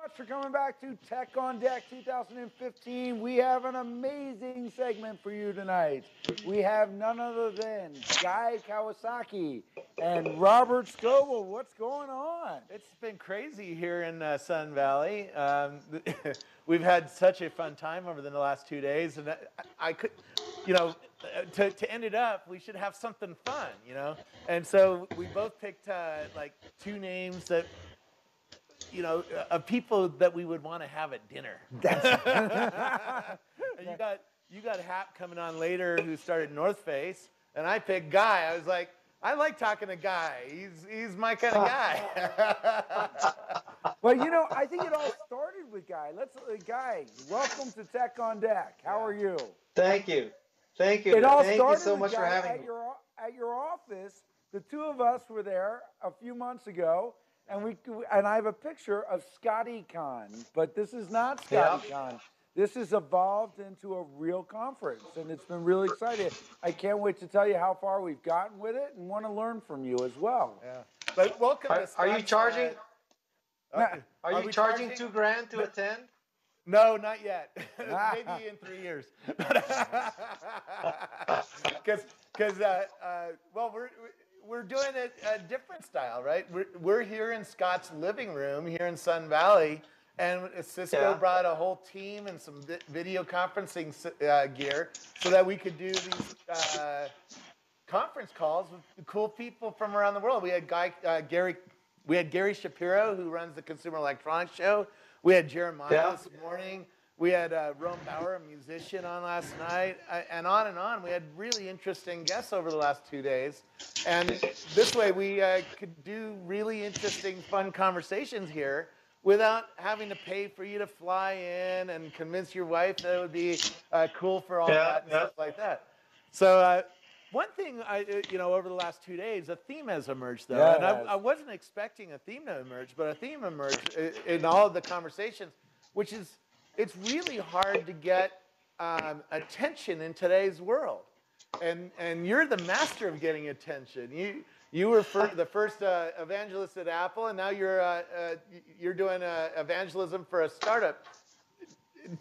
much for coming back to Tech on Deck 2015. We have an amazing segment for you tonight. We have none other than Guy Kawasaki and Robert Scoble. What's going on? It's been crazy here in Sun Valley. We've had such a fun time over the last 2 days, and I could, to end it up, we should have something fun, And so we both picked like two names that, of people that we would want to have at dinner. And you got Hap coming on later, who started North Face, and I picked Guy. I was like, I like talking to Guy. He's my kind of guy. Well, I think it all started with Guy. Guy, welcome to Tech on Deck. How are you? Thank you. Thank you. It all Thank started you so much Guy for having me. At your office. The two of us were there a few months ago, and I have a picture of Scotty Con, but this is not Scotty Con. This has evolved into a real conference, and it's been really exciting. I can't wait to tell you how far we've gotten with it, and want to learn from you as well. Yeah. But welcome to Are you charging? Are you charging $2,000 to attend? No, not yet. Maybe in 3 years. Because we're doing it a different style, right? We're here in Scott's living room here in Sun Valley, and Cisco brought a whole team and some video conferencing gear so that we could do these conference calls with cool people from around the world. We had Gary Shapiro, who runs the Consumer Electronics Show. We had Jeremiah this morning. We had Rome Bauer, a musician, on last night, and on and on. We had really interesting guests over the last 2 days. And this way we could do really interesting, fun conversations here without having to pay for you to fly in and convince your wife that it would be cool for all that and stuff like that. So one thing, over the last 2 days, a theme has emerged, though. And I wasn't expecting a theme to emerge, but a theme emerged in all of the conversations, which is, it's really hard to get attention in today's world, and you're the master of getting attention. You were the first evangelist at Apple, and now you're doing evangelism for a startup.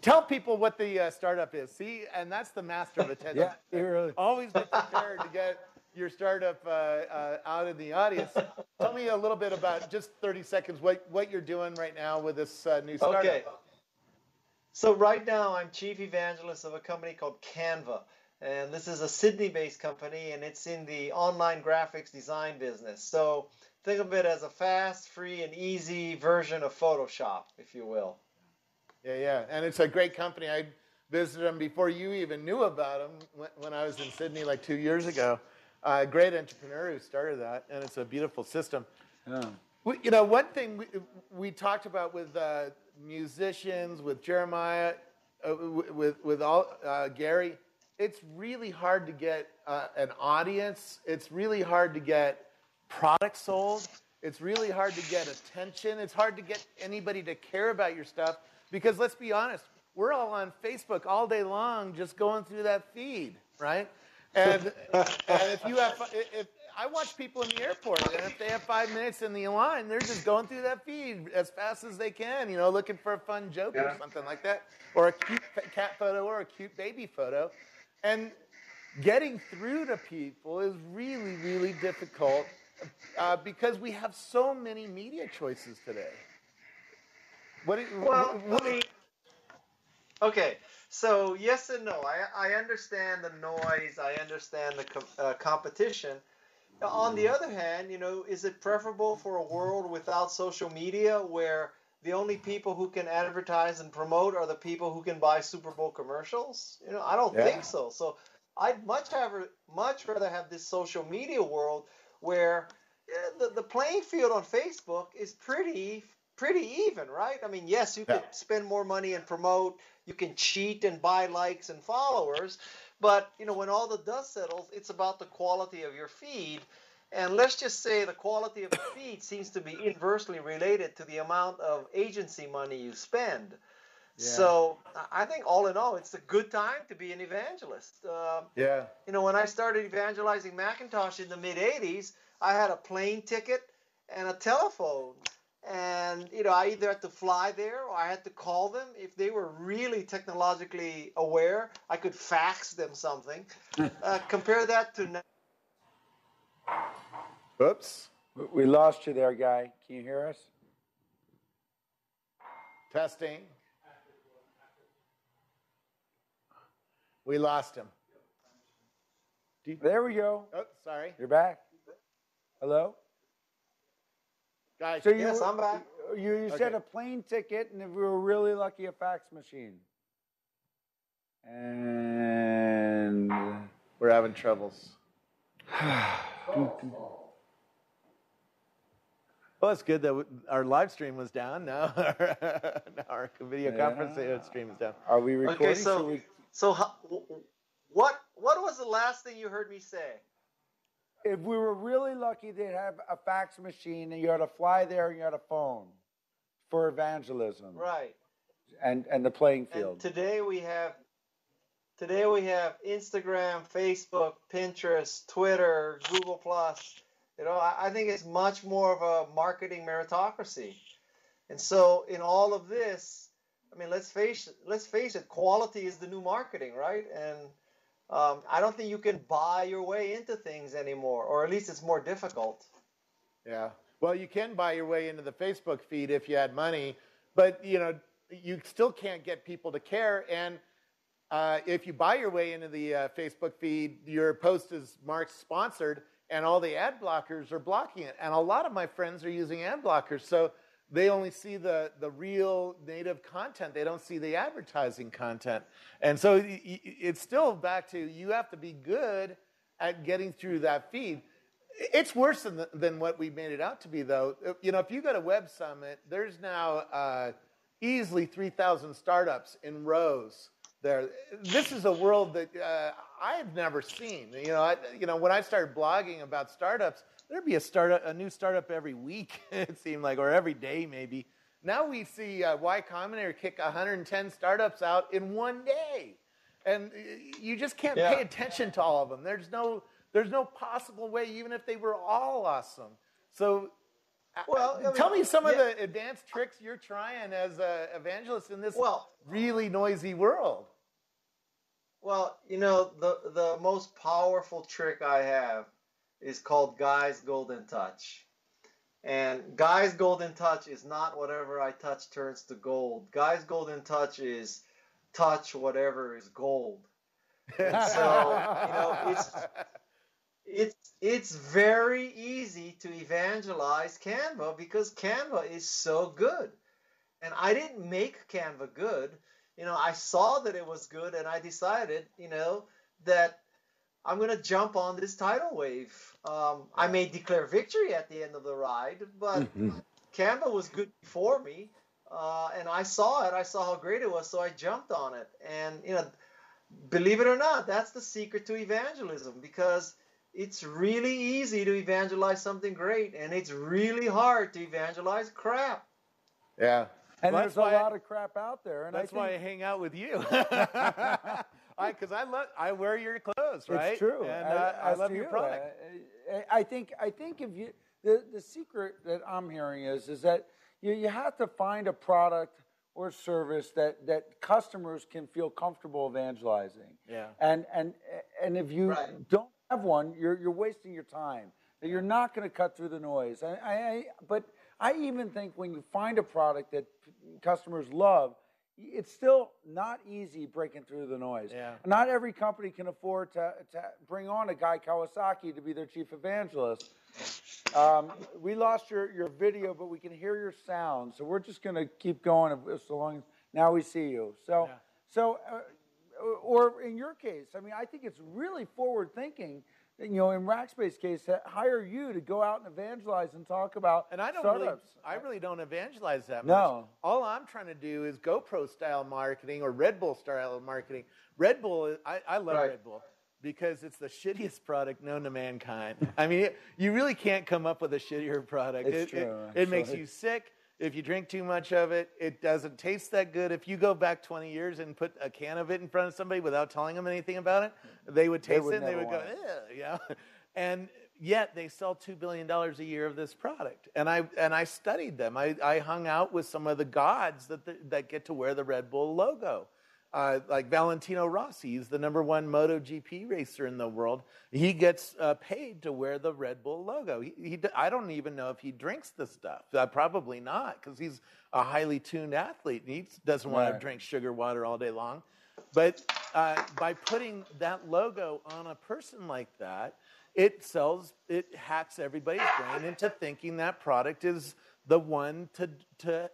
Tell people what the startup is. See, and that's the master of attention. Really. Always be prepared to get your startup out in the audience. Tell me a little bit about, just 30 seconds, what you're doing right now with this new startup. Okay. So right now, I'm chief evangelist of a company called Canva. And this is a Sydney-based company, and it's in the online graphics design business. So think of it as a fast, free, and easy version of Photoshop, if you will. Yeah. And it's a great company. I visited them before you even knew about them when I was in Sydney like 2 years ago. A great entrepreneur who started that, and it's a beautiful system. Yeah. One thing we talked about with musicians, with Jeremiah, with all Gary, it's really hard to get an audience. It's really hard to get products sold. It's really hard to get attention. It's hard to get anybody to care about your stuff, because let's be honest, we're all on Facebook all day long just going through that feed, right? And if I watch people in the airport, and if they have 5 minutes in the line, they're just going through that feed as fast as they can, looking for a fun joke or something like that, or a cute cat photo or a cute baby photo. And getting through to people is really, really difficult because we have so many media choices today. Okay, so yes and no. I understand the noise. I understand the competition. On the other hand, is it preferable for a world without social media where the only people who can advertise and promote are the people who can buy Super Bowl commercials? I don't think so. So I'd much rather have this social media world where the playing field on Facebook is pretty even, right? I mean, yes, you could spend more money and promote. You can cheat and buy likes and followers. But, when all the dust settles, it's about the quality of your feed. And let's just say the quality of the feed seems to be inversely related to the amount of agency money you spend. Yeah. So I think all in all, it's a good time to be an evangelist. When I started evangelizing Macintosh in the mid-'80s, I had a plane ticket and a telephone. And, I either had to fly there or I had to call them. If they were really technologically aware, I could fax them something. Compare that to now. Oops. We lost you there, Guy. Can you hear us? Testing. We lost him. There we go. Oh, sorry. You're back. Hello? Guys, So Yes, I'm back. You said a plane ticket, and if we were really lucky, a fax machine. And we're having troubles. Well, it's good that our live stream was down. Now our video conference stream is down. Are we recording? Okay, what was the last thing you heard me say? If we were really lucky, they'd have a fax machine, and you had to fly there, and you had a phone for evangelism. Right. And the playing field. And today we have Instagram, Facebook, Pinterest, Twitter, Google Plus. I think it's much more of a marketing meritocracy. And so in all of this, I mean, let's face it, quality is the new marketing, right? And I don't think you can buy your way into things anymore, or at least it's more difficult. Yeah. Well, you can buy your way into the Facebook feed if you had money, but you still can't get people to care. And if you buy your way into the Facebook feed, your post is marked sponsored, and all the ad blockers are blocking it. And a lot of my friends are using ad blockers, so they only see the real native content. They don't see the advertising content. And so it's still back to you have to be good at getting through that feed. It's worse than what we made it out to be, though. If you go to Web Summit, there's now easily 3,000 startups in rows there. This is a world that I have never seen. When I started blogging about startups, there'd be a new startup every week, it seemed like, or every day maybe. Now we see Y Combinator kick 110 startups out in one day. And you just can't pay attention to all of them. There's no possible way, even if they were all awesome. So tell me some of the advanced tricks you're trying as an evangelist in this really noisy world. Well, the most powerful trick I have is called Guy's Golden Touch. And Guy's Golden Touch is not whatever I touch turns to gold. Guy's Golden Touch is touch whatever is gold. And so, it's very easy to evangelize Canva because Canva is so good. And I didn't make Canva good. I saw that it was good, and I decided, that I'm going to jump on this tidal wave. I may declare victory at the end of the ride, but Canva was good before me, and I saw it. I saw how great it was, so I jumped on it. And, believe it or not, that's the secret to evangelism, because it's really easy to evangelize something great, and it's really hard to evangelize crap. Yeah. And there's a lot of crap out there. And that's why I hang out with you. Because I wear your clothes, right? It's true. And I love your product. I think if you the secret that I'm hearing is that you have to find a product or service that customers can feel comfortable evangelizing. Yeah. And if you don't have one, you're wasting your time. You're not going to cut through the noise. But I even think when you find a product that customers love, it's still not easy breaking through the noise. Yeah. Not every company can afford to bring on a Guy Kawasaki to be their chief evangelist. We lost your video, but we can hear your sound. So we're just going to keep going so long as now we see you. Or in your case, I mean, I think it's really forward thinking. In Rackspace's case, hire you to go out and evangelize and talk about startups. I really don't evangelize that much. No. All I'm trying to do is GoPro style marketing or Red Bull style marketing. Red Bull, I love Red Bull because it's the shittiest product known to mankind. I mean, you really can't come up with a shittier product. It's true. It makes you sick. If you drink too much of it, it doesn't taste that good. If you go back 20 years and put a can of it in front of somebody without telling them anything about it, they would taste it and they would go, ew, yet they sell $2 billion a year of this product. And I studied them. I hung out with some of the gods that get to wear the Red Bull logo. Like Valentino Rossi, he's the #1 MotoGP racer in the world. He gets paid to wear the Red Bull logo. I don't even know if he drinks the stuff. Probably not, because he's a highly tuned athlete. And he doesn't want to drink sugar water all day long. But by putting that logo on a person like that, it hacks everybody's brain into thinking that product is the one to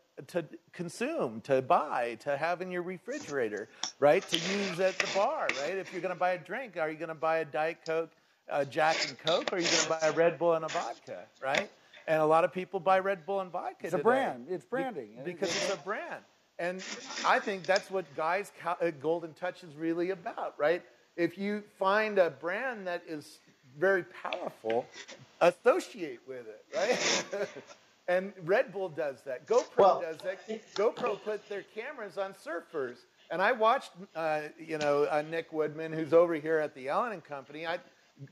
consume, to buy, to have in your refrigerator, right? To use at the bar, right? If you're going to buy a drink, are you going to buy a Diet Coke, a Jack and Coke, or are you going to buy a Red Bull and a vodka, right? And a lot of people buy Red Bull and vodka It's a brand. It's branding. Because it's a brand. And I think that's what Guy's Golden Touch is really about, right? If you find a brand that is very powerful, associate with it, right? And Red Bull does that. GoPro does that. GoPro put their cameras on surfers. And I watched, Nick Woodman, who's over here at the Allen and Company.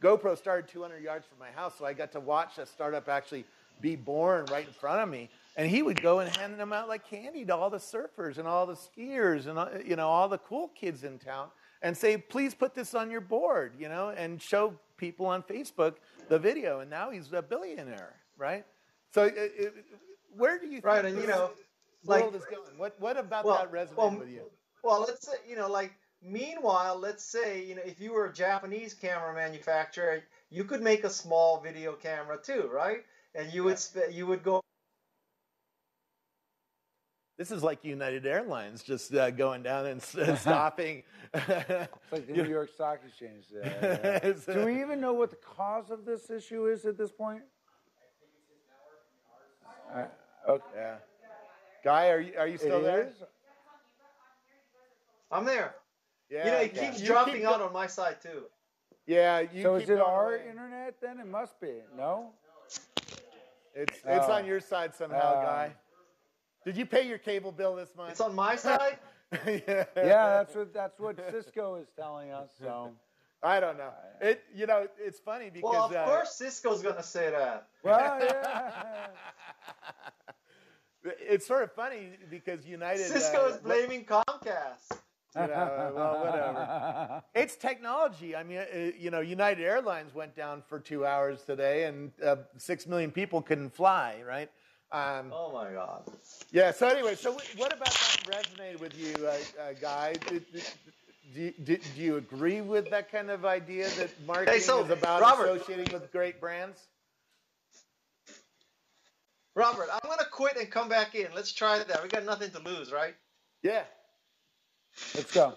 GoPro started 200 yards from my house, so I got to watch a startup actually be born right in front of me. And he would go and hand them out like candy to all the surfers and all the skiers and, all the cool kids in town and say, please put this on your board, and show people on Facebook the video. And now he's a billionaire, right? So where do you think the world is going? What about that resonated with you? Well, let's say, meanwhile, let's say, if you were a Japanese camera manufacturer, you could make a small video camera too, right? And you would go. This is like United Airlines just going down and stopping. It's like the New York Stock Exchange. Do we even know what the cause of this issue is at this point? Okay. Yeah. Guy, are you still there? I'm there. Yeah. It keeps dropping out on my side too. Yeah. So is it our internet then? It must be. No? It's on your side somehow, Guy. Did you pay your cable bill this month? It's on my side? Yeah, that's what Cisco is telling us. So I don't know. It's funny because of course Cisco's gonna say that. Well, yeah. It's sort of funny because United Cisco is blaming Comcast. Well, whatever. It's technology. I mean, United Airlines went down for 2 hours today, and 6 million people couldn't fly, right? Oh my God. Yeah. So anyway, what about that resonated with you, Guy? Do you agree with that kind of idea that marketing is about associating with great brands? Robert, I'm going to quit and come back in. Let's try that. We got nothing to lose, right? Yeah. Let's go.